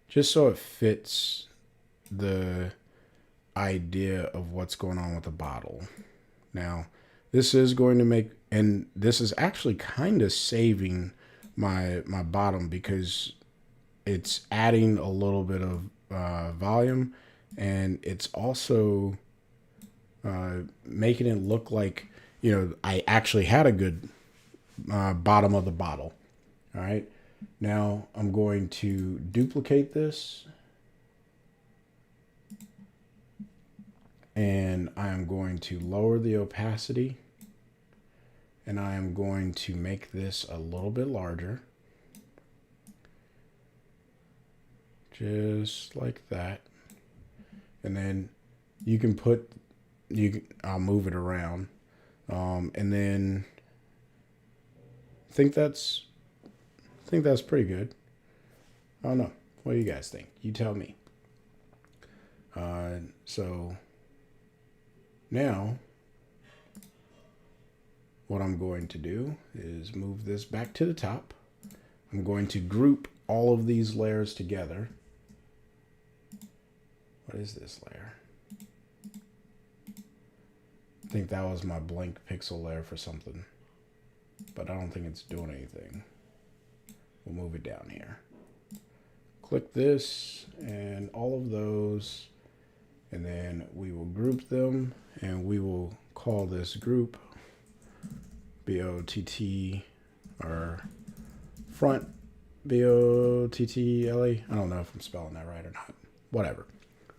just so it fits the idea of what's going on with the bottle. Now, this is going to make, and this is actually kind of saving my bottom because it's adding a little bit of volume, and it's also making it look like, you know, I actually had a good bottom of the bottle. All right. Now I'm going to duplicate this, and I am going to lower the opacity, and I am going to make this a little bit larger, just like that. And then you can put, I'll move it around, and then I think that's pretty good. I don't know. What do you guys think? You tell me. So now what I'm going to do is move this back to the top. I'm going to group all of these layers together. What is this layer? I think that was my blank pixel layer for something, but I don't think it's doing anything. We'll move it down here. Click this and all of those, and then we will group them, and we will call this group BOTT, or front BOTTLE. I don't know if I'm spelling that right or not. Whatever.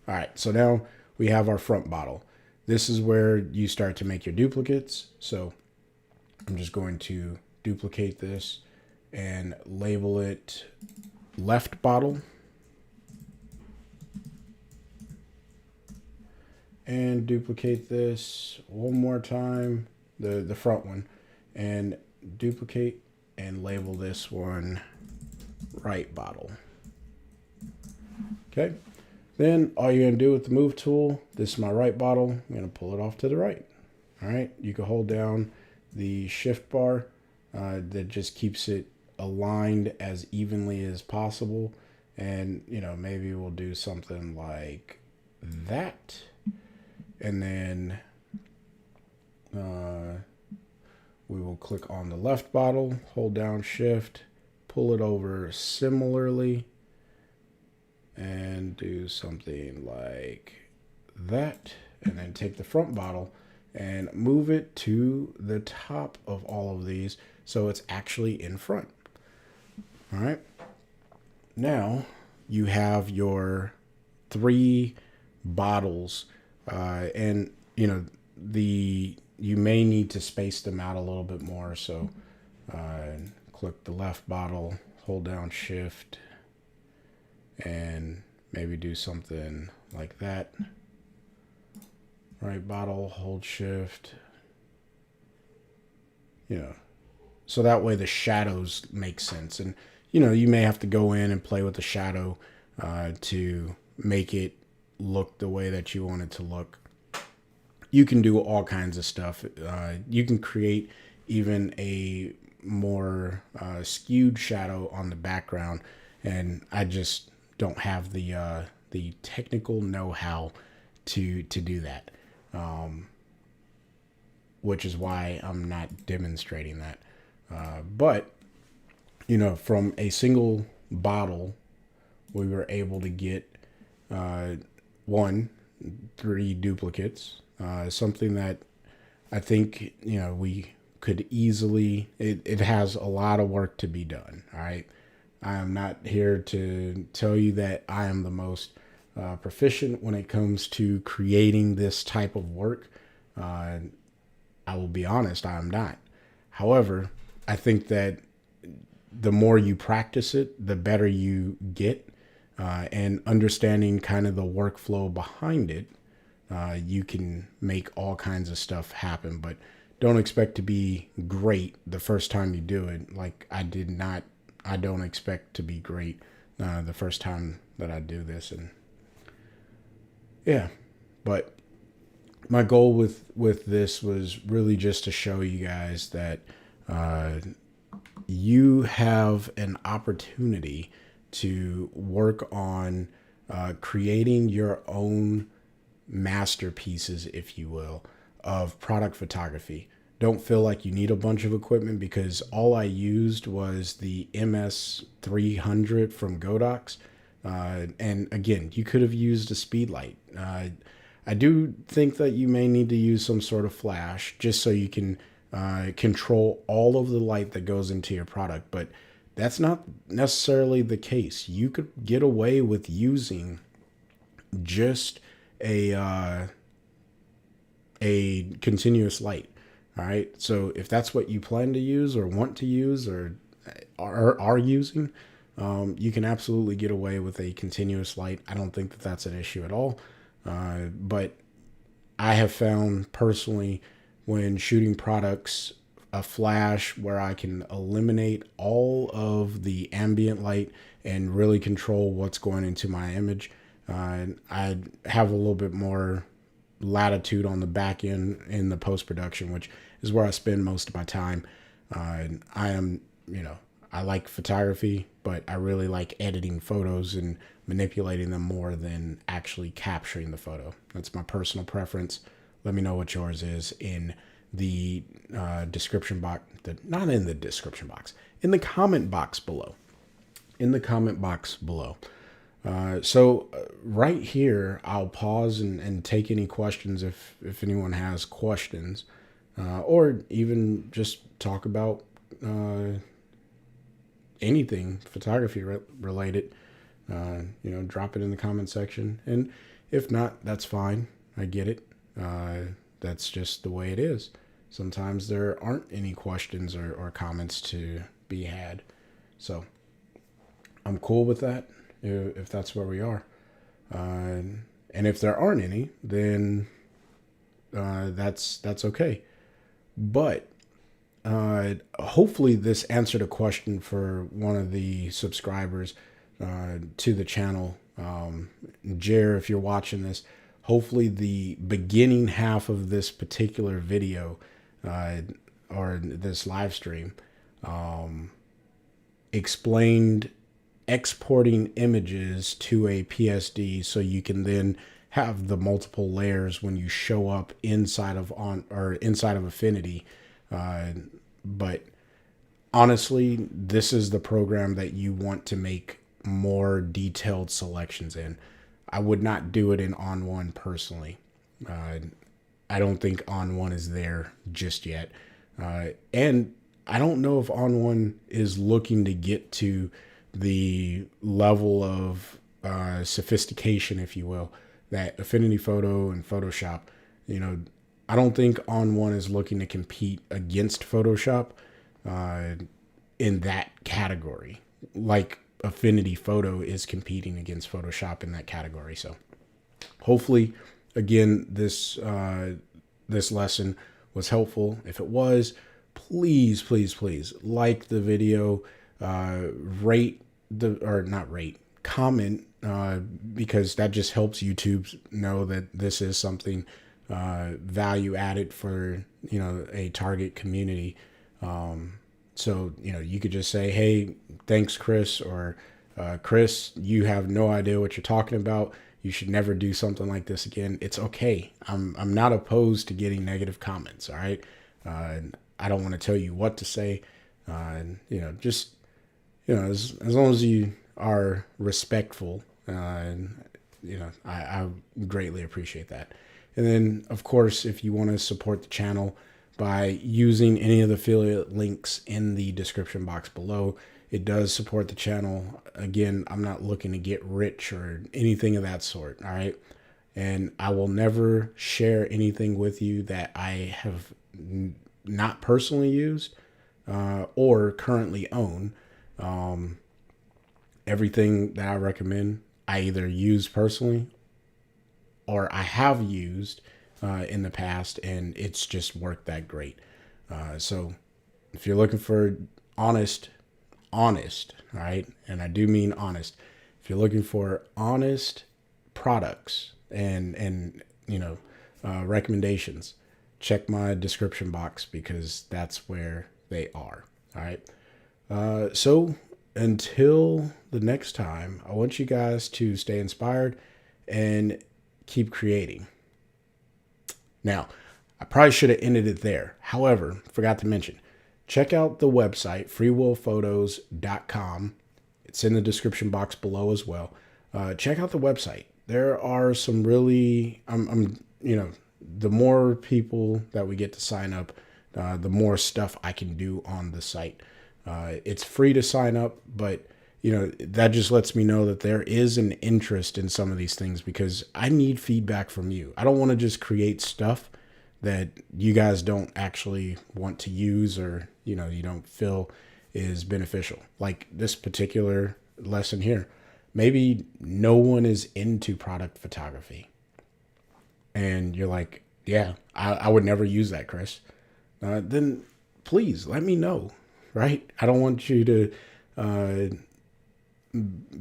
All right, so now we have our front bottle. This is where you start to make your duplicates. So I'm just going to duplicate this and label it left bottle. And duplicate this one more time, the front one, and duplicate and label this one right bottle. Okay. Then all you're going to do with the move tool, this is my right bottle, I'm going to pull it off to the right. All right, you can hold down the shift bar that just keeps it aligned as evenly as possible. And, you know, maybe we'll do something like that. And then we will click on the left bottle, hold down shift, pull it over similarly, and do something like that, and then take the front bottle and move it to the top of all of these so it's actually in front. All right, now you have your 3 bottles, and you know, you may need to space them out a little bit more, so click the left bottle, hold down shift, and maybe do something like that. Right bottle, hold shift. You know, so that way the shadows make sense. And, you know, you may have to go in and play with the shadow to make it look the way that you want it to look. You can do all kinds of stuff. You can create even a more skewed shadow on the background, and I just don't have the technical know-how to do that, which is why I'm not demonstrating that. But you know, from a single bottle, we were able to get 3 duplicates. Something that I think, you know, we could easily. It has a lot of work to be done. All right. I am not here to tell you that I am the most proficient when it comes to creating this type of work. I will be honest, I am not. However, I think that the more you practice it, the better you get, and understanding kind of the workflow behind it, you can make all kinds of stuff happen. But don't expect to be great the first time you do it. Like I don't expect to be great the first time that I do this. And yeah, but my goal with this was really just to show you guys that you have an opportunity to work on creating your own masterpieces, if you will, of product photography. Don't feel like you need a bunch of equipment, because all I used was the MS300 from Godox. And again, you could have used a speed light. I do think that you may need to use some sort of flash just so you can control all of the light that goes into your product. But that's not necessarily the case. You could get away with using just a continuous light. All right. So if that's what you plan to use or want to use or are using, you can absolutely get away with a continuous light. I don't think that that's an issue at all. But I have found personally, when shooting products, a flash where I can eliminate all of the ambient light and really control what's going into my image. I have a little bit more latitude on the back end in the post-production, which is where I spend most of my time. I am, you know, I like photography, but I really like editing photos and manipulating them more than actually capturing the photo. That's my personal preference. Let me know what yours is in the description box. Not in the description box, in the comment box below. In the comment box below. Right here, I'll pause and take any questions if anyone has questions, or even just talk about anything photography related. Drop it in the comment section. And if not, that's fine. I get it. That's just the way it is. Sometimes there aren't any questions or comments to be had. So I'm cool with that if that's where we are. And if there aren't any, then that's okay. But hopefully this answered a question for one of the subscribers to the channel. Jer, if you're watching this, hopefully the beginning half of this particular video or this live stream explained exporting images to a PSD so you can then have the multiple layers when you show up inside of Affinity. But honestly, this is the program that you want to make more detailed selections in. I would not do it in ON1 personally. I don't think ON1 is there just yet. And I don't know if ON1 is looking to get to the level of sophistication, if you will, that Affinity Photo and Photoshop, I don't think ON1 is looking to compete against Photoshop in that category, like Affinity Photo is competing against Photoshop in that category. So hopefully, again, this lesson was helpful. If it was, please like the video, comment, because that just helps YouTube know that this is something value added for a target community. So you could just say, hey, thanks Chris, or Chris, you have no idea what you're talking about, you should never do something like this again. It's okay. I'm not opposed to getting negative comments. All right. I don't want to tell you what to say. Just as long as you are respectful, I greatly appreciate that. And then, of course, if you want to support the channel by using any of the affiliate links in the description box below, it does support the channel. Again, I'm not looking to get rich or anything of that sort. All right. And I will never share anything with you that I have not personally used or currently own. Everything that I recommend, I either use personally or I have used in the past, and it's just worked that great. So if you're looking for honest, all right, and I do mean honest, if you're looking for honest products and recommendations, check my description box because that's where they are. All right. So until the next time, I want you guys to stay inspired and keep creating. Now, I probably should have ended it there. However, forgot to mention, check out the website, freewillphotos.com. It's in the description box below as well. Check out the website. There are some really, the more people that we get to sign up, the more stuff I can do on the site. It's free to sign up, but that just lets me know that there is an interest in some of these things because I need feedback from you. I don't want to just create stuff that you guys don't actually want to use or, you don't feel is beneficial. Like this particular lesson here, maybe no one is into product photography. And you're like, yeah, I would never use that, Chris. Then please let me know, right? I don't want you to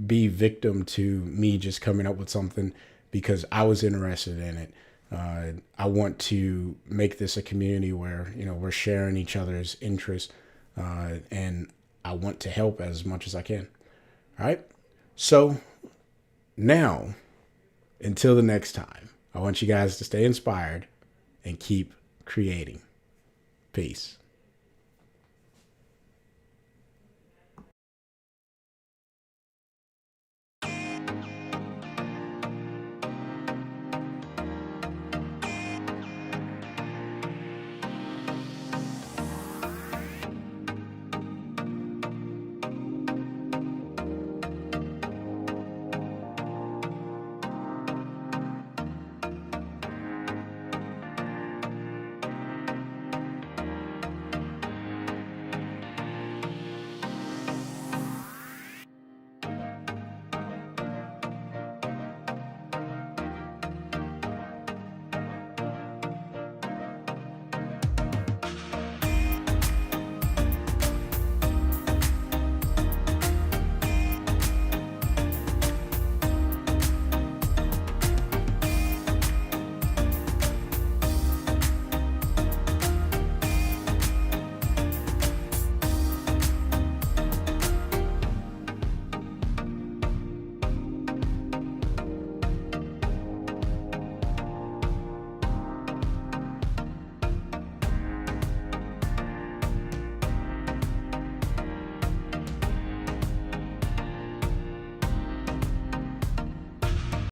be victim to me just coming up with something because I was interested in it. I want to make this a community where, we're sharing each other's interests. And I want to help as much as I can. All right. So now, until the next time, I want you guys to stay inspired and keep creating. Peace.